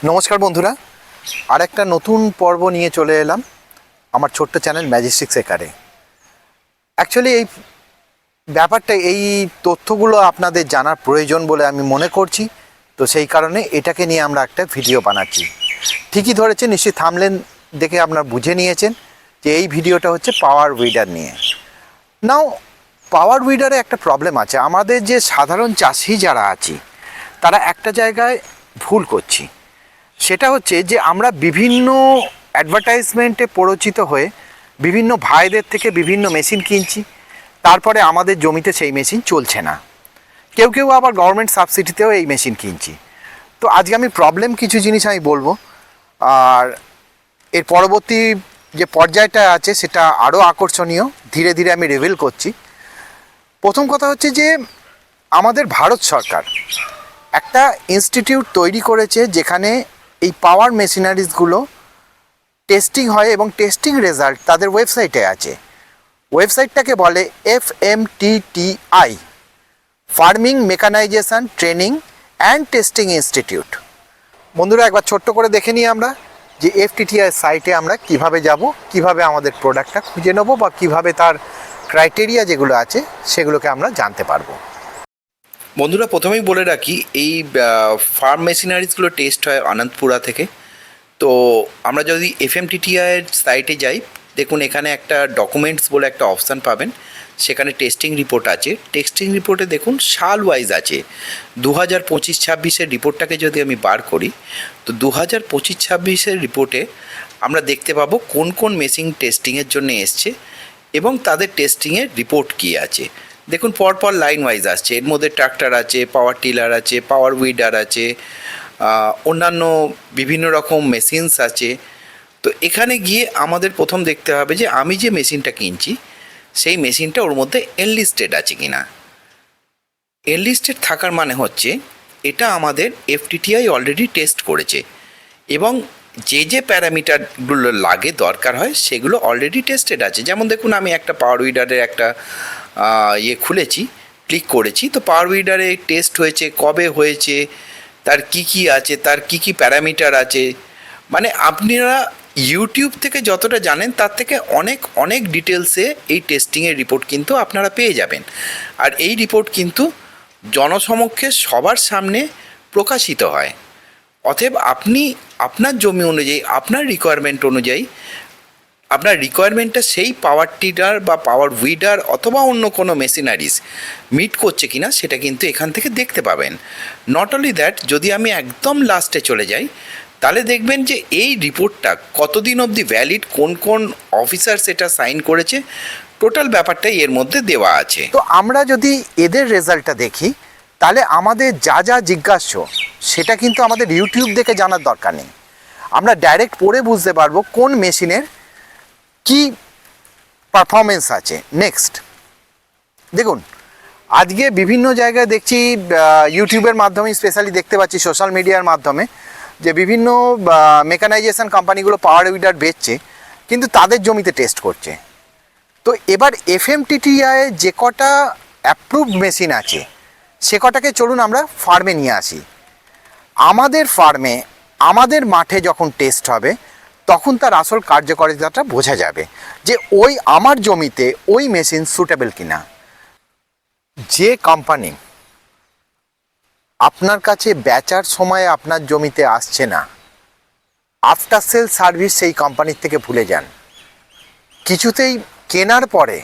নমস্কার বন্ধুরা, আরেকটা নতুন পর্ব নিয়ে চলে এলাম আমার ছোট্ট চ্যানেল ম্যাজিস্টিক্স একারে। অ্যাকচুয়ালি এই ব্যাপারটা, এই তথ্যগুলো আপনাদের জানার প্রয়োজন বলে আমি মনে করছি, তো সেই কারণে এটাকে নিয়ে আমরা একটা ভিডিও বানাচ্ছি। ঠিকই ধরেছেন, নিশ্চয়ই থাম্বনেল দেখে আপনারা বুঝে নিয়েছেন যে এই ভিডিওটা হচ্ছে পাওয়ার উইডার নিয়ে। নাও পাওয়ার উইডারে একটা প্রবলেম আছে। আমাদের যে সাধারণ চাষি যারা আছি তারা একটা জায়গায় ভুল করছি, সেটা হচ্ছে যে আমরা বিভিন্ন অ্যাডভার্টাইজমেন্টে প্ররোচিত হয়ে বিভিন্ন ভাইদের থেকে বিভিন্ন মেশিন কিনছি, তারপরে আমাদের জমিতে সেই মেশিন চলছে না। কেউ কেউ আবার গভর্নমেন্ট সাবসিডিতেও এই মেশিন কিনছি। তো আজকে আমি প্রবলেম কিছু জিনিস আমি বলবো, আর এর পরবর্তী যে পর্যায়টা আছে সেটা আরও আকর্ষণীয়, ধীরে ধীরে আমি রিভিল করছি। প্রথম কথা হচ্ছে যে আমাদের ভারত সরকার একটা ইনস্টিটিউট তৈরি করেছে যেখানে এই পাওয়ার মেশিনারিজগুলো টেস্টিং হয় এবং টেস্টিং রেজাল্ট তাদের ওয়েবসাইটে আছে। ওয়েবসাইটটাকে বলে FMTTI, farming mechanisation training and testing institute. বন্ধুরা, একবার ছোট্ট করে দেখে নিই আমরা যে FTTI সাইটে আমরা কিভাবে যাব, কিভাবে আমাদের প্রোডাক্টটা খুঁজে নেব, বা কিভাবে তার ক্রাইটেরিয়া যেগুলো আছে সেগুলোকে আমরা জানতে পারবো। বন্ধুরা, প্রথমেই বলে রাখি, এই ফার্ম মেশিনারিজগুলো টেস্ট হয় অনন্তপুরা থেকে। তো আমরা যদি FMTTI এর সাইটে যাই, দেখুন এখানে একটা ডকুমেন্টস বলে একটা অপশান পাবেন, সেখানে টেস্টিং রিপোর্ট আছে। টেস্টিং রিপোর্টে দেখুন সাল ওয়াইজ আছে। 2025-26-এর রিপোর্টটাকে যদি আমি বার করি, তো 2025-26-এর রিপোর্টে আমরা দেখতে পাবো কোন কোন মেশিন টেস্টিংয়ের জন্য এসছে এবং তাদের টেস্টিংয়ের রিপোর্ট কী আছে। দেখুন পরপর লাইন ওয়াইজ আসছে। এর মধ্যে ট্রাক্টর আছে, পাওয়ার টিলার আছে, পাওয়ার উইডার আছে, অন্যান্য বিভিন্ন রকম মেশিনস আছে। তো এখানে গিয়ে আমাদের প্রথম দেখতে হবে যে আমি যে মেশিনটা কিনছি সেই মেশিনটা ওর মধ্যে এনলিস্টেড আছে কি না। এনলিস্টেড থাকার মানে হচ্ছে এটা আমাদের FTTI অলরেডি টেস্ট করেছে এবং যে যে প্যারামিটারগুলো লাগে দরকার হয় সেগুলো অলরেডি টেস্টেড আছে। যেমন দেখুন, আমি একটা পাওয়ার উইডারের একটা খুলেছি, ক্লিক করেছি। তো পাওয়ার উইডারে টেস্ট হয়েছে, কবে হয়েছে, তার কি কি আছে, তার কি কি প্যারামিটার আছে। মানে আপনারা ইউটিউব থেকে যতটা জানেন তার থেকে অনেক অনেক ডিটেলসে এই টেস্টিংয়ের রিপোর্ট কিন্তু আপনারা পেয়ে যাবেন। আর এই রিপোর্ট কিন্তু জনসমক্ষে সবার সামনে প্রকাশিত হয়। অতএব আপনি আপনার জমি অনুযায়ী, আপনার রিকোয়ারমেন্ট অনুযায়ী, আপনার রিকোয়ারমেন্টটা সেই পাওয়ার টিলার বা পাওয়ার উইডার অথবা অন্য কোনো মেশিনারিজ মিট করছে কিনা সেটা কিন্তু এখান থেকে দেখতে পাবেন। নট অনলি দ্যাট, যদি আমি একদম লাস্টে চলে যাই তাহলে দেখবেন যে এই রিপোর্টটা কতদিন অবধি ভ্যালিড, কোন কোন অফিসার সেটা সাইন করেছে, টোটাল ব্যাপারটাই এর মধ্যে দেওয়া আছে। তো আমরা যদি এদের রেজাল্টটা দেখি তাহলে আমাদের যা যা জিজ্ঞাস্য সেটা কিন্তু আমাদের ইউটিউব দেখে জানার দরকার নেই। আমরা ডাইরেক্ট পড়ে বুঝতে পারবো কোন মেশিনের কি পারফরমেন্স আছে। নেক্সট দেখুন, আজকে বিভিন্ন জায়গায় দেখছি, ইউটিউবের মাধ্যমে স্পেশালি দেখতে পাচ্ছি, সোশ্যাল মিডিয়ার মাধ্যমে, যে বিভিন্ন মেকানাইজেশন কোম্পানিগুলো পাওয়ার উইডার বেচছে কিন্তু তাদের জমিতে টেস্ট করছে। তো এবার FMTTI যে কটা অ্যাপ্রুভড মেশিন আছে সে কটাকে চলুন আমরা ফার্মে নিয়ে আসি। আমাদের ফার্মে, আমাদের মাঠে যখন টেস্ট হবে তখন তার আসল কার্যকারিতাটা বোঝা যাবে যে ওই আমার জমিতে ওই মেশিন সুটেবল কিনা। যে কোম্পানি আপনার কাছে বেচার সময় আপনার জমিতে আসছে না, আফটার সেল সার্ভিস সেই কোম্পানির থেকে ভুলে যান। কিছুতেই কেনার পরে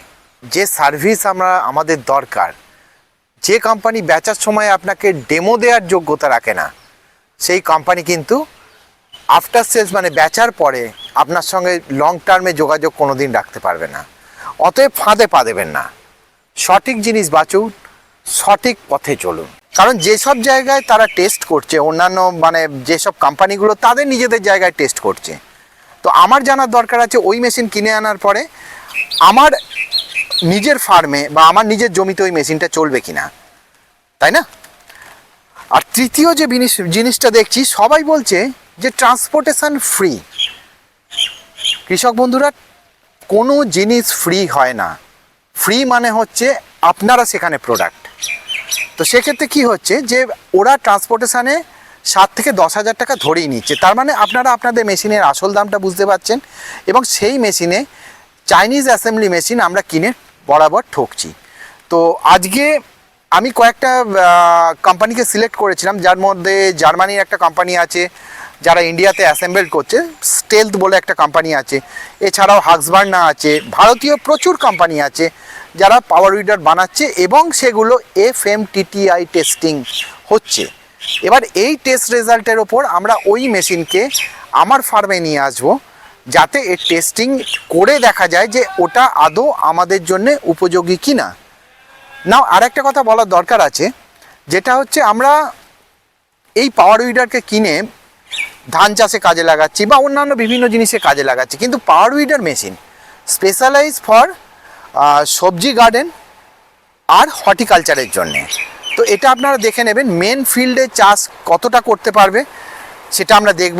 যে সার্ভিস আমাদের দরকার, যে কোম্পানি বেচার সময় আপনাকে ডেমো দেওয়ার যোগ্যতা রাখে না, সেই কোম্পানি কিন্তু আফটার সেলস মানে বেচার পরে আপনার সঙ্গে লং টার্মে যোগাযোগ কোনো দিন রাখতে পারবে না। অতএব ফাঁদে পা দেবেন না, সঠিক জিনিস বাঁচুন, সঠিক পথে চলুন। কারণ যেসব জায়গায় তারা টেস্ট করছে, অন্যান্য মানে যেসব কোম্পানিগুলো তাদের নিজেদের জায়গায় টেস্ট করছে, তো আমার জানার দরকার আছে ওই মেশিন কিনে আনার পরে আমার নিজের ফার্মে বা আমার নিজের জমিতে ওই মেশিনটা চলবে কিনা, তাই না? আর তৃতীয় যে জিনিসটা দেখছি, সবাই বলছে যে ট্রান্সপোর্টেশন ফ্রি। কৃষক বন্ধুরা, কোনো জিনিস ফ্রি হয় না। ফ্রি মানে হচ্ছে আপনারা সেখানে প্রোডাক্ট। তো সেক্ষেত্রে কি হচ্ছে যে ওরা ট্রান্সপোর্টেশনে 7 থেকে 10,000 টাকা ধরেই নিচ্ছে। তার মানে আপনারা আপনাদের মেশিনের আসল দামটা বুঝতে পারছেন, এবং সেই মেশিনে চাইনিজ অ্যাসেম্বলি মেশিন আমরা কিনে বরাবর ঠকছি। তো আজকে আমি কয়েকটা কোম্পানিকে সিলেক্ট করেছিলাম, যার মধ্যে জার্মানির একটা কোম্পানি আছে যারা ইন্ডিয়াতে অ্যাসেম্বল করছে, স্টেলথ বলে একটা কোম্পানি আছে, এছাড়াও হাক্সবার্না আছে, ভারতীয় প্রচুর কোম্পানি আছে যারা পাওয়ার উইডার বানাচ্ছে এবং সেগুলো FMTTI টেস্টিং হচ্ছে। এবার এই টেস্ট রেজাল্টের ওপর আমরা ওই মেশিনকে আমার ফার্মে নিয়ে আসবো, যাতে এর টেস্টিং করে দেখা যায় যে ওটা আদৌ আমাদের জন্য উপযোগী কি না। নাও আরেকটা কথা বলার দরকার আছে, যেটা হচ্ছে আমরা এই পাওয়ার উইডারকে কিনে ধান চাষে কাজে লাগাচ্ছি বা অন্যান্য বিভিন্ন জিনিসে কাজে লাগাচ্ছি, কিন্তু power weeder machine specialize for সবজি গার্ডেন আর হর্টিকালচারের জন্যে। তো এটা আপনারা দেখে নেবেন, মেন ফিল্ডে চাষ কতটা করতে পারবে সেটা আমরা দেখব।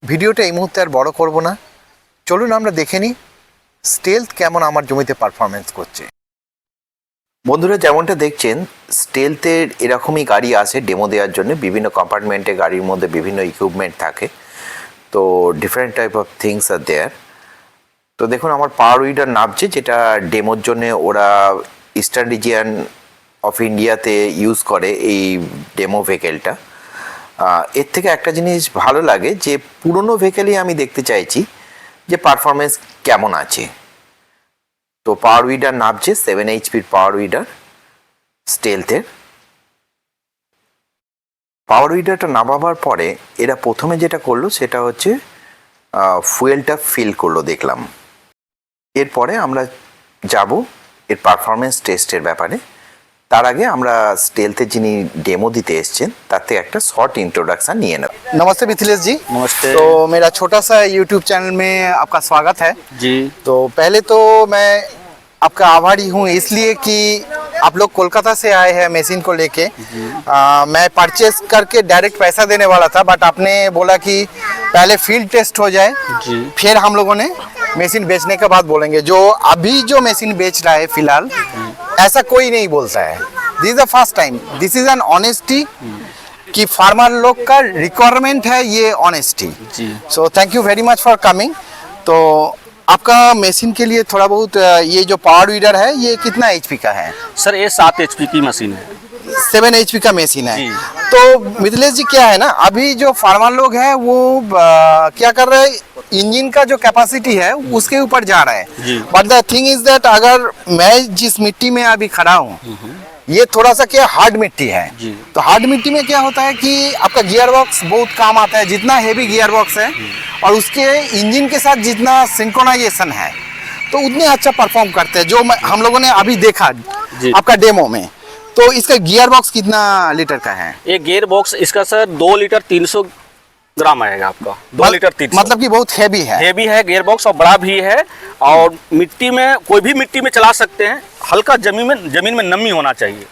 ভিডিওটা এই মুহূর্তে আর বড় করব না, চলুন আমরা দেখে নিই স্টেলথ কেমন আমার জমিতে পারফরমেন্স করছে। বন্ধুরা, যেমনটা দেখছেন স্টেলথের এরকমই গাড়ি আসে ডেমো দেওয়ার জন্য। বিভিন্ন কম্পার্টমেন্টে গাড়ির মধ্যে বিভিন্ন ইকুইপমেন্ট থাকে, তো different type of things are দেয়ার। তো দেখুন আমার পাওয়ার উইডার নামছে, যেটা ডেমোর জন্য ওরা ইস্টার্ন রিজিয়ান অফ ইন্ডিয়াতে ইউজ করে এই ডেমো ভেহিকেলটা। এর থেকে একটা জিনিস ভালো লাগে যে পুরনো ভেহিকেলই আমি দেখতে চাইছি যে পারফরমেন্স কেমন আছে। তো পাওয়ার উইডার নামছে 7 HP পাওয়ার উইডার স্টেলথের। পাওয়ার উইডারটা নামাবার পরে এরা প্রথমে যেটা করলো সেটা হচ্ছে ফুয়েলটা ফিল করলো দেখলাম। এরপরে আমরা যাব এর পারফরমেন্স টেস্টের ব্যাপারে। তার আগে আমরা স্টেলথের যিনি ডেমো দিতে এসছেন তার থেকে একটা শর্ট इंट्रोडक्शन নিয়ে নেব। नमस्ते मिथिलेश जी। नमस्ते। तो मेरा छोटा सा यूट्यूब चैनल में आपका स्वागत है जी। तो पहले तो मैं आपका आभारी हूँ इसलिए कि आप लोग कोलकाता से आए हैं मशीन को लेके। मैं परचेस करके डायरेक्ट पैसा देने वाला था, बट आपने बोला कि पहले फील्ड टेस्ट हो जाए जी। फिर हम लोगों ने मशीन बेचने के बाद बोलेंगे। जो अभी जो मशीन बेच रहा है फिलहाल, ऐसा कोई नहीं बोलता है। This is the first time, this is an honesty कि फार्मर लोग का रिक्वायरमेंट है ये ऑनेस्टी। जी। So thank you very much for coming. तो आपका मशीन के लिए थोड़ा बहुत ये जो पावर वीडर है ये कितना HP का है? सर ये 7 HP की मशीन है। 7 HP का मशीन है। जी। तो मिथिलेश जी क्या है ना, अभी जो फार्मर लोग हैं वो क्या कर रहे हैं, इंजन का जो कैपेसिटी है उसके ऊपर जा रहा है। जी। But the thing is that अगर मैं जिस मिट्टी में अभी खड़ा हूँ ये थोड़ा सा क्या हार्ड मिट्टी है। जी। तो हार्ड मिट्टी में क्या होता है कि आपका गियर बॉक्स बहुत काम आता है, जितना हेवी गियर बॉक्स है और उसके इंजन के साथ जितना सिंक्रोनाइजेशन है तो उतने अच्छा परफॉर्म करते हैं। जो हम लोगों ने अभी देखा जी। आपका डेमो में, तो इसका गियर बॉक्स कितना लीटर का है? ये गियर बॉक्स इसका सर 2 लीटर 300 ग्राम आएगा आपका। 2 लीटर 300 मतलब कि बहुत हैवी है। हेवी है गियर बॉक्स और बड़ा भी है। और मिट्टी में कोई भी मिट्टी में चला सकते हैं, हल्का जमीन में नमी होना चाहिए,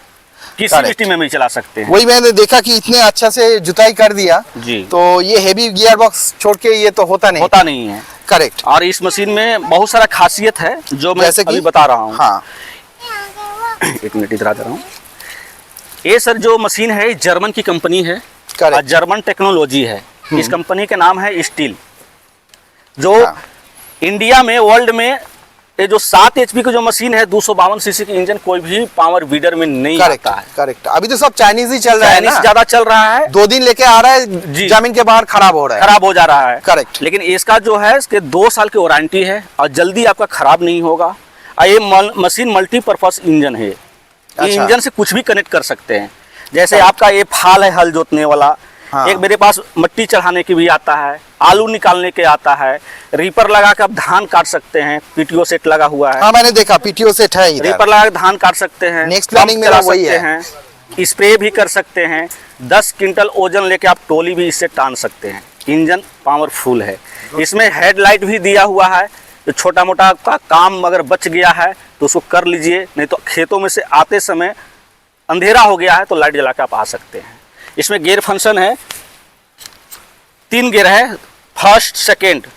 किसी Correct। मिट्टी में भी चला सकते हैं। वही मैंने देखा कि इतने अच्छा से जुताई कर दिया। जी। तो ये हेवी गियर बॉक्स छोड़ के ये तो होता नहीं। होता नहीं है। करेक्ट। और इस मशीन में बहुत सारा खासियत है जो मैं जैसे कि? अभी बता रहा हूँ। हाँ। एक मिनट इधर आ जा रहा हूँ। ये सर जो मशीन है जर्मन की कंपनी है Correct। और जर्मन टेक्नोलॉजी है। इस कंपनी का नाम है स्टील। जो हाँ। इंडिया में वर्ल्ड में ये जो 7 HP की जो मशीन है 252 सीसी की इंजन कोई भी पावर वीडर में नहीं करेक्ट आता है। करेक्ट। अभी तो सब चाइनीज ही चल रहा है चाइनीज ना, ज्यादा चल रहा है, 2 दिन लेके आ रहा है जी। जमीन के बाहर खराब हो रहा है। खराब हो जा रहा है। करेक्ट। लेकिन इसका जो है इसके 2 साल की वारंटी है और जल्दी आपका खराब नहीं होगा। और ये मशीन मल्टीपर्पज इंजन है। ये अच्छा। इंजन से कुछ भी कनेक्ट कर सकते हैं। जैसे आपका ये फाल है हल जोतने वाला, हाँ। एक मेरे पास मट्टी चढ़ाने की भी आता है, आलू निकालने के आता है, रीपर लगा के आप धान काट सकते हैं। PTO सेट लगा हुआ है, हाँ मैंने देखा PTO सेट है इधर। रीपर लगा के धान काट सकते हैं। Next पंप planning मेरा चला वही सकते है। हैं, स्प्रे भी कर सकते हैं। 10 क्विंटल ओजन लेके आप टोली भी इससे टान सकते हैं। इंजन पावरफुल है। इसमें हेडलाइट भी दिया हुआ है। तो छोटा मोटा का काम अगर बच गया है तो उसको कर लीजिए, नहीं तो खेतों में से आते समय अंधेरा हो गया है तो लाइट जला के आप आ सकते हैं। इसमें गियर फंक्शन है, 3 गियर है, फर्स्ट सेकेंड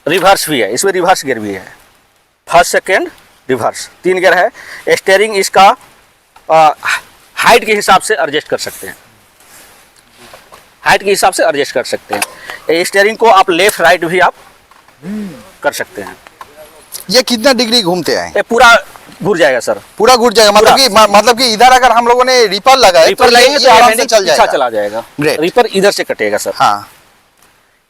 रिवर्स भी है। इसमें रिवर्स गियर भी है, फर्स्ट सेकेंड रिवर्स 3 गियर है। स्टीयरिंग इसका हाइट के हिसाब से एडजस्ट कर सकते हैं। हाइट के हिसाब से एडजस्ट कर सकते हैं। ये स्टीयरिंग को आप लेफ्ट राइट भी आप कर सकते हैं। ये कितना डिग्री घूमते हैं? ये पूरा घूर जाएगा सर। पूरा घुट जाएगा, मतलब कि मतलब कि इधर अगर हम लोगों ने रिपर लगाए रिपर तो लगेंगे ये तो आराम ये से चल पीछा जाएगा। चला जाएगा। Great. रिपर इधर से कटेगा सर। हाँ,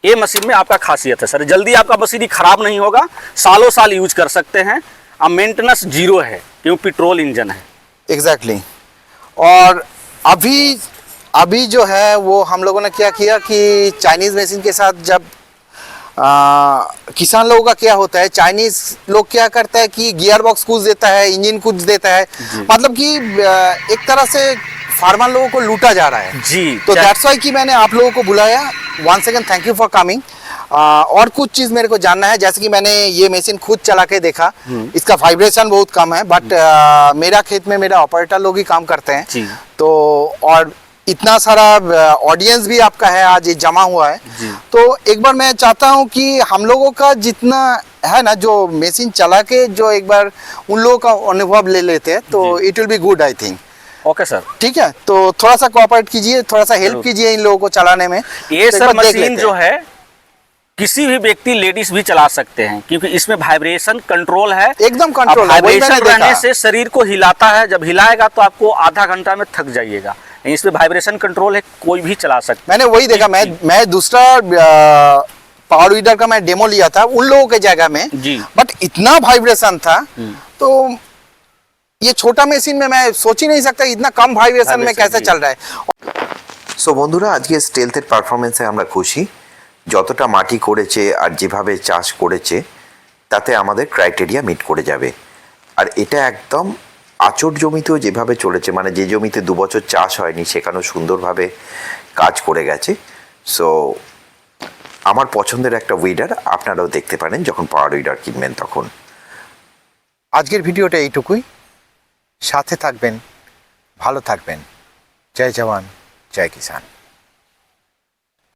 ये मशीन में आपका खासियत है सर, जल्दी आपका मशीन खराब नहीं होगा, सालों साल यूज कर सकते हैं। अब मेंटेनेंस जीरो है क्योंकि पेट्रोल इंजन है। एग्जैक्टली। और अभी जो है वो हम लोगों ने क्या किया कि चाइनीज मशीन के साथ जब किसान लोगों का क्या होता है, चाइनीज लोग क्या करता है कि गियर बॉक्स कूद देता है, इंजन कूद देता है, मतलब कि एक तरह से फार्मर लोगों को लूटा जा रहा है जी। तो दैट्स वाई कि मैंने आप लोगों को बुलाया। One second, thank you for coming. और कुछ चीज़ मेरे को जानना है, जैसे कि मैंने ये मशीन खुद चला के देखा, इसका वाइब्रेशन बहुत कम है, बट मेरा खेत में मेरा ऑपरेटर लोग ही काम करते हैं जी। तो, और इतना सारा ऑडियंस भी आपका है आज ये जमा हुआ है, तो एक बार मैं चाहता हूँ कि हम लोगों का जितना है ना, जो मशीन चला के जो एक बार उन लोगों का अनुभव ले लेते हैं तो it will be good I think. Okay sir. ठीक है, तो थोड़ा सा कोऑपरेट कीजिए, थोड़ा सा हेल्प कीजिए इन लोगों को चलाने में। ये तो एक सर बार देख मशीन लेते जो हैं। है किसी भी व्यक्ति लेडीज भी चला सकते हैं क्योंकि इसमें वाइब्रेशन कंट्रोल है। एकदम कंट्रोल है, वही मैंने वाइब्रेशन रहने देखा। से शरीर को हिलाता है, जब हिलाएगा तो आपको आधा घंटा में थक जाइएगा। इसमें वाइब्रेशन कंट्रोल है, कोई भी चला सकता मैंने वही देखा, मैं दूसरा पावर वीडर का मैं डेमो लिया था उन लोगों के जगह में जी। बट इतना वाइब्रेशन था तो ये छोटा मशीन में मैं सोच ही नहीं सकता इतना कम वाइब्रेशन में कैसे जी। चल रहा है। সো বন্ধুরা, আজকে স্টেলথের পারফরমেন্সে আমরা খুশি। যতটা মাটি করেছে আর যেভাবে চাষ করেছে তাতে আমাদের ক্রাইটেরিয়া মিট করে যাবে। আর এটা একদম আচট জমিতেও যেভাবে চলেছে, মানে যে জমিতে 2 বছর চাষ হয়নি সেখানেও সুন্দরভাবে কাজ করে গেছে। সো আমার পছন্দের একটা উইডার, আপনারাও দেখতে পারেন যখন পাওয়ার উইডার কিনবেন তখন। আজকের ভিডিওটা এইটুকুই, সাথে থাকবেন, ভালো থাকবেন। জয় জওয়ান, জয় কিষান।